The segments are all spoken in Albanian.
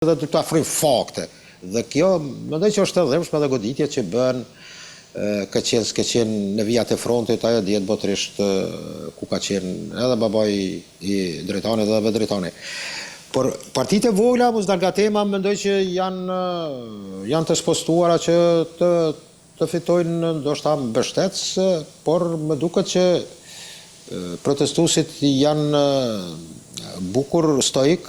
dhe të afrojnë fakte. Dhe kjo, mendoj që është të dhemshme dhe goditje që bën ka qenë në vijat e frontit, ajo dihet botërisht ku ka qenë edhe babai i drejtanit dhe edhe drejtani. Por partitë e vogla, mos dal nga tema, mendoj që janë të spostuara që të fitojnë ndoshta mbështetës, por më duket që protestuesit janë bukur stoik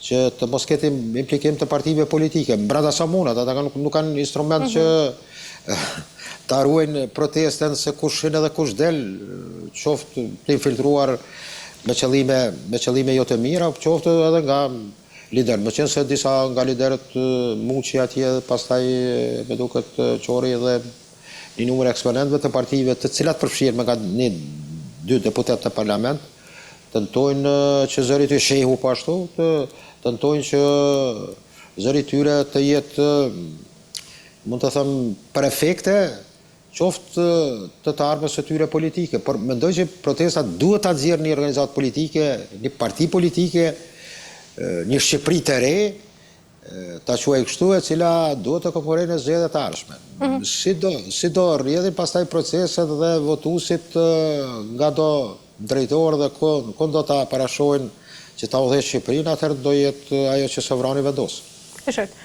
që të mos ketë implikim të partive politike. Brada sa munat, ata nuk kanë instrument që të ruajnë protestën se kush hin edhe kush del, qoftë të infiltruar me qëllime jo të mira, qoftë edhe nga lider. Më qenë se disa nga liderët muqi atje, pastaj me duket qori edhe një numër eksponentëve të partive, të cilat përfshirë me nga 1-2 deputet të parlament, tentojnë që zëri të shehu po ashtu, tentojnë që zëri tyre të jetë, mund të them, për efekte, qoftë të armës së tyre politike. Por mendoj që protestat duhet ta nxjerrë një organizatë politike, një parti politike, një Shqipëri të re, ta quaj kështu, e cila duhet të konkurrojë në zgjedhjet e ardhshme. Si do rrjedhin pastaj proceset dhe votuesit nga do drejtorë dhe kënd do ta parashojnë që ta udhëheqë Shqipërinë, atëherë do jetë ajo që sovrani vendos. E qartë.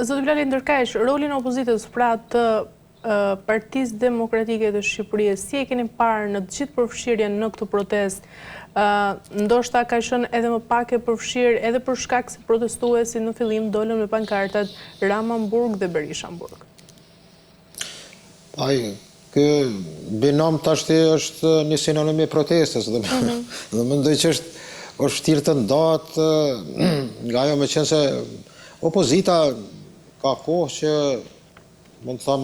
Zoti Blali Ndërkajsh, rolin e opozitës pra të Partisë Demokratike të Shqipërisë, si e keni parë në të gjithë përfshirjen në këtë protestë, ndoshta ka qenë edhe më pak e përfshirë edhe për shkak se protestuesit në fillim dolën me pankartat Rama-Burg dhe Berisha-Burg? Ky binom tashti është një sinonim i protestës dhe mendoj që është vështirë të ndahet nga ajo, me qenë se opozita ka kohë që mund të them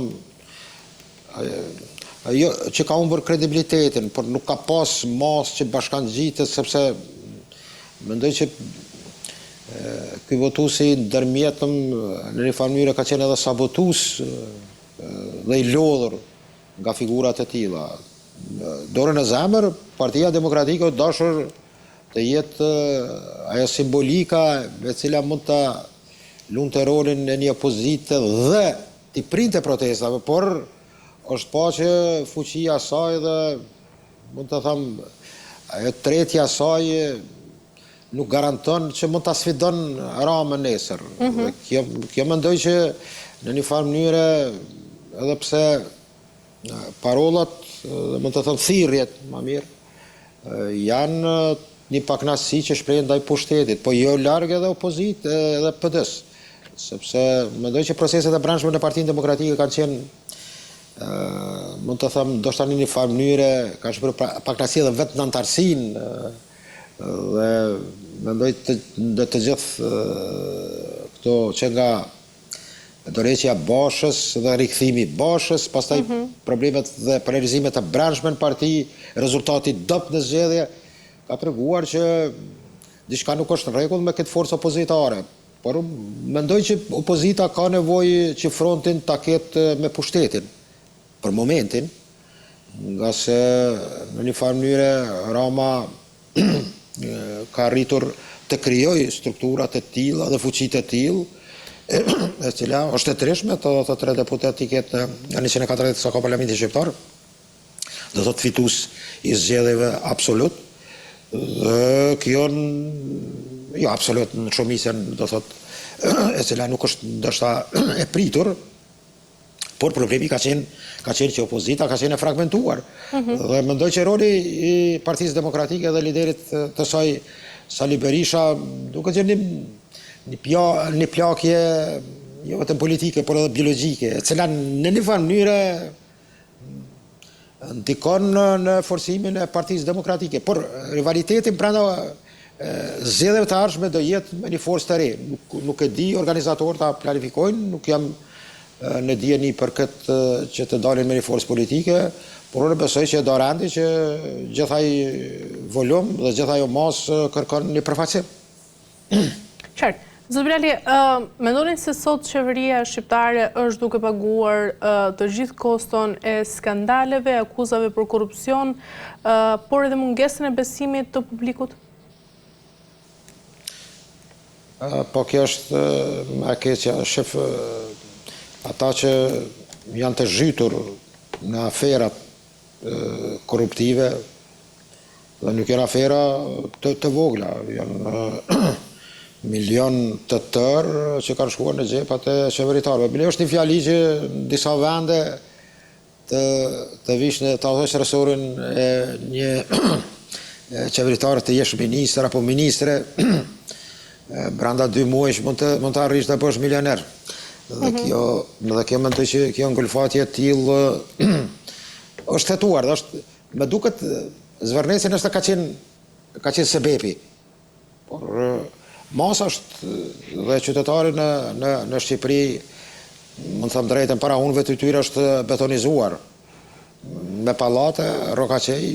ajo që ka humbur kredibilitetin, por nuk ka pas masë që bashkangjitet, sepse mendoj që ky votuesi ndërmjetëm në një farë mënyrë ka qenë edhe sabotues dhe i lodhur nga figurat e tilla. Dorën e zemër, Partia Demokratike o dashur të jetë ajo simbolika me cila mund të lunte rolin e një opozite dhe t'i printe protestave, por është pa që fuqia saj dhe mund të them ajo tretja saj nuk garanton që mund ta sfidon Ramën nesër. Kjo mendoj që në një farë mënyre, edhe pse parollat, mund të them thirrjet më mirë, janë një pakënaqësi që shprehen ndaj pushtetit, po jo larg edhe opozitë edhe PD-s, sepse mendoj që proceset e brendshme në Partinë Demokratike kanë qenë, mund të them, ndoshta në një farë mënyre kanë shprehur pakënaqësi edhe vetë në antarësinë, dhe mendoj të gjithë këto që nga dorëheqja Bashës dhe rikthimi i Bashës, pastaj problemet dhe polarizimet e brendshme në parti, rezultati dopt në zgjedhje, ka treguar që diçka nuk është në rregull me këtë forcë opozitare. Por mendoj që opozita ka nevojë që frontin ta ketë me pushtetin për momentin, nga se në një farë mënyre Rama ka arritur të krijojë strukturat e tilla dhe fuqitë e tilla, e cila është e trishme të 3 deputet i ketë në 140 sa ka Parlamenti shqiptar, do thotë fitues i zgjedhjeve absolut. Dhe kjo jo absolut në shumicën, do thotë, e cila nuk është ndoshta e pritur, por problemi ka qenë që opozita ka qenë e fragmentuar. Dhe mendoj që roli i Partisë Demokratike dhe liderit të saj Sali Berisha duket që një plakje jo vetëm politike, por edhe biologjike, e cila në një farë mënyre ndikon në forcimin e Partisë Demokratike. Por rivalitetin brenda zgjedhjeve të ardhshme do jetë me një forcë të re. Nuk e di organizatorët ta planifikojnë, nuk jam në dieni për këtë që të dalin me një forcë politike, por unë besoj që do randi që gjithaj volum dhe gjithaj masë kërkon një përfaqësim. Qartë. Zoti Blali, mendoni se sot qeveria shqiptare është duke paguar të gjithë koston e skandaleve, akuzave për korrupsion, por edhe mungesën e besimit të publikut? Po kjo është e keqja, shef ata që janë të zhytur në aferat korruptive, dhe nuk janë afera të vogla, janë milion të tërë që kanë shkuar në xhepat e qeveritarëve. Bile është një fjali që në disa vende të vish në të adhësh resorin e një qeveritarë të jesh minister apo ministre, branda 2 muajsh mund të arrish të bësh milioner. Dhe kjo mendoj që kjo ngulfatje e tillë është hetuar, me duket Zvërneci nështë ka qenë sebepi, por masa është dhe qytetari në Shqipëri, mund të thëmë drejtën, para hunëve të tyre është betonizuar me pallate, rokaqej,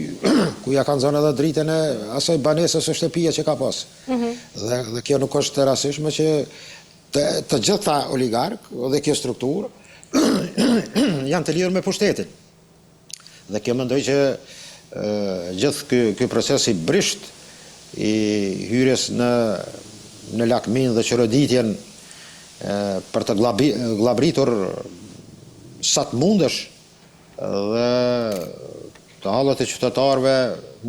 ku ja kanë zënë edhe dritën e asaj banesës së shtëpia që ka pas. Dhe kjo nuk është rastishme që të gjithë ta oligark dhe kjo strukturë janë të lidhur me pushtetin. Dhe kjo mendoj që gjithë ky proces i brisht i hyrjes në lakmin dhe qëroditjen për të glabritur sa të mundesh dhe të hallet e qytetarëve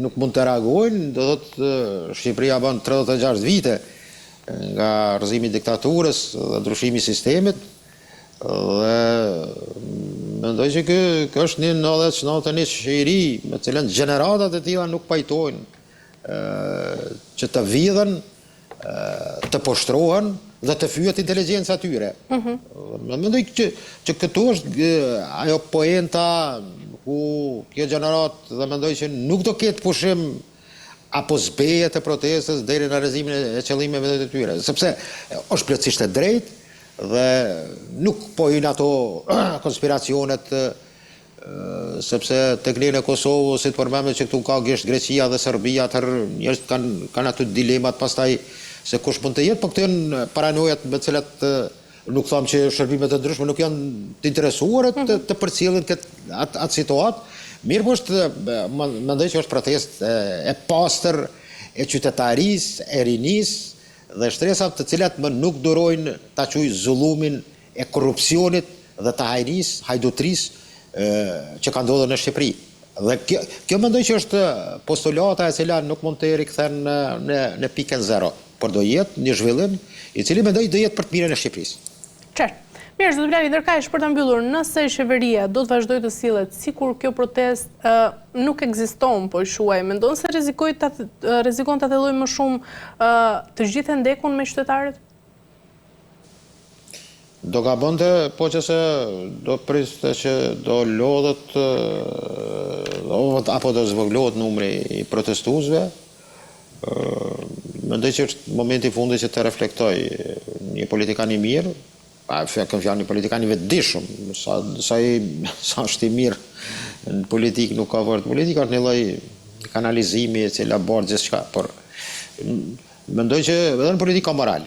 nuk mund të reagojnë, do thotë Shqipëria bën 36 vite nga rrëzimi i diktaturës dhe ndryshimi i sistemit, dhe mendoj që kjo është një një shoqëri me cilën gjeneratat e tilla nuk pajtojnë, që të vidhen, të poshtrohen dhe të fyet inteligjenca tyre. Mendoj që këtu është ajo poenta ku kjo gjenerat dhe mendoj që nuk do ketë pushim apo zbeje të protestës deri në realizimin e qëllimeve të tyre, sepse është plotësisht e drejtë dhe nuk po hyjnë ato konspiracionet, sepse tek ne në Kosovë, si të përmendëm që këtu ka gisht Greqia dhe Serbia, njerëzit kanë aty dilemat pastaj se kush mund të jetë, po këto janë paranojat me cilat nuk them që shërbimet e ndryshme nuk janë të interesuar të përcjellin atë situatë. Mirë po është, mendoj që është protestë e pastër e qytetarisë, e rinisë dhe shtresat të cilat më nuk durojnë ta quaj zullumin e korrupsionit dhe të hajrisë, hajdutrisë që ka ndodhur në Shqipëri. Dhe kjo mendoj që është postulata e cila nuk mund të rikthen në pikën zero, por do jetë një zhvillim i cili mendoj do jetë për të mirën e Shqipërisë. Qartë. Mirë, zoti Blali, ndërkaq për ta mbyllur, nëse qeveria do të vazhdojë të sillet sikur kjo protestë nuk ekziston, po shuaj, mendon se rrezikon ta thellojë më shumë të gjithë ndekun me qytetarët? Do gabonte, po që se do priste që do lodhet apo do zvoglohet numri i protestuesve. Mendoj që është momenti i fundit që të reflektoj një politikan i mirë, një politikan i vetëdijshëm, sa është i mirë në politikë nuk ka vërtet politika, është një lloj kanalizimi e cila bën gjithçka, por mendoj që edhe në politikë ka moral.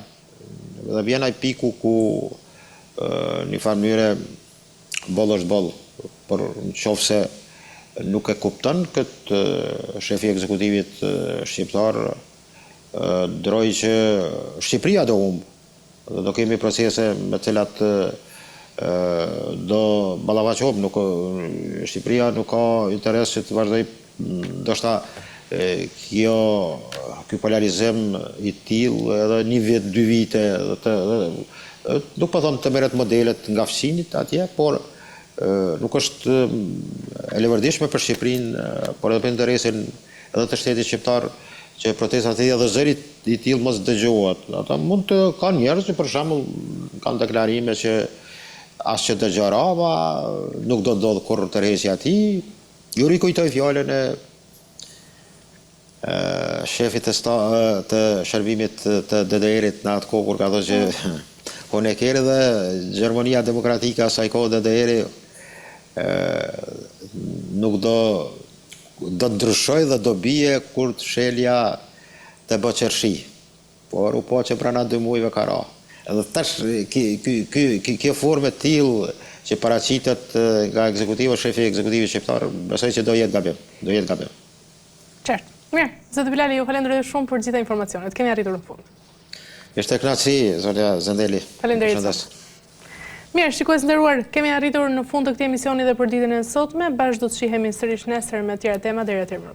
Dhe vjen ai piku ku një farë mënyre boll është boll, por nëse nuk e kupton këtë shefi i ekzekutivit shqiptar, droj që Shqipëria do humbë. Do kemi procese me cilat do ballavaçohem, Shqipëria nuk ka interes që të vazhdoj, ndoshta ky polarizim i tillë edhe 1 vit, 2 vite, nuk po them të merret modelet nga fësinjit atje, por nuk është e levërdishme për Shqipërinë, por edhe për interesin edhe të shtetit shqiptar që protestat e dhe zërit i tillë mos dëgjohet. Ata mund të kanë njerëz që për shembull kanë deklarime që as që dëgjorava nuk do të ndodhë kurrë tërheqja e tij. Ju rikujtoj fjalën e shefit të shërbimit të DDR-it në atë kohë kur ka thënë që Honecker dhe Gjermania Demokratike asaj kohë DDR-i nuk do ndryshoj dhe do bie kur të shelja të bë qershi. Por u po që brana 2 muajve ka ra. Edhe tash kjo formë e tillë që paraqitet nga ekzekutiva, shefi i ekzekutivit shqiptar, besoj që do jetë gabim. Qartë. Mirë, zoti Blali, ju falenderoj shumë për gjitha informacionet. Kemi arritur në fund. Ishte kënaqësi, zonja Zendeli. Faleminderit. Mirë, shikues nderuar, kemi arritur në fund të këtij emisioni dhe për ditën e sotme. Bashkë do të shihemi sërish nesër me tjera tema deri atëherë.